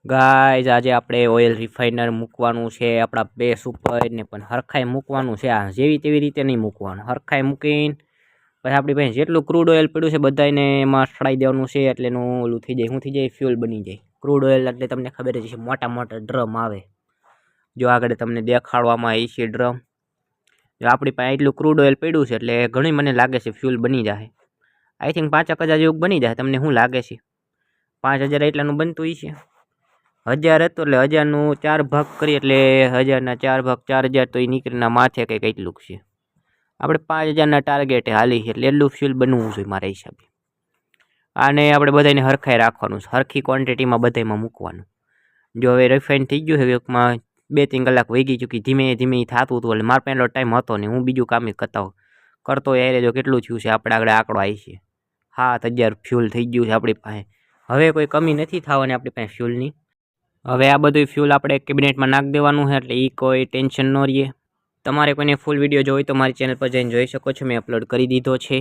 Guys આજે આપણે oil રિફાઇનર મૂકવાનું છે આપણા બેસ ઉપર ને પણ હરખાઈ મૂકવાનું છે. આ જેવી તેવી રીતે નહીં મૂકવાનું, હરખાઈ મૂકીને પછી આપણી પાસે જેટલું ક્રૂડ ઓઇલ પડ્યું છે બધાને એમાં સડાઈ દેવાનું છે. એટલે એનું ઓલું થઈ જાય, શું થઈ જાય, ફ્યુલ બની જાય. ક્રૂડ ઓઇલ એટલે તમને ખબર જ છે, મોટા મોટા ડ્રમ આવે, જો આગળ તમને દેખાડવામાં આવી છે ડ્રમ. જો આપણી પાસે એટલું ક્રૂડ ઓઇલ પડ્યું છે એટલે ઘણી મને લાગે છે ફ્યુલ બની જાય. આઈ થિંક 5,000 જેવું બની જાય. તમને શું લાગે છે? 5,000 એટલાનું બનતું છે? 1000 હતું એટલે 1000નું 4 ભાગ કરીએ એટલે 1000ના 4 ભાગ 4000 તો એ નીકળીના માથે કંઈક એટલું છે. આપણે 5,000ના ટાર્ગેટે હાલી છે એટલે એટલું ફ્યુલ બનવું જોઈએ મારા હિસાબે. આને આપણે બધાને હરખાઈ રાખવાનું છે, હરખી ક્વોન્ટિટીમાં બધામાં મૂકવાનું. જો હવે રિફાઇન થઈ ગયું છે, એકમાં 2-3 કલાક વહી ચૂકી, ધીમે ધીમે થતું હતું એટલે મારા પહેલો ટાઈમ હતો ને હું બીજું કામ કરતો યારે જો કેટલું થયું છે આપણે આગળ આંકડો આવી છે. 7,000 ફ્યુલ થઈ ગયું છે આપણી પાસે. હવે કોઈ કમી નથી થવાની આપણી પાસે ફ્યુલની. હવે આ બધું ફ્યુલ આપણે કેબિનેટમાં નાખી દેવાનું છે એટલે એ કોઈ ટેન્શન ન રહીએ. તમારે કોઈને ફૂલ વિડીયો જોઈ તો મારી ચેનલ પર જઈને જોઈ શકો છો, મેં અપલોડ કરી દીધો છે.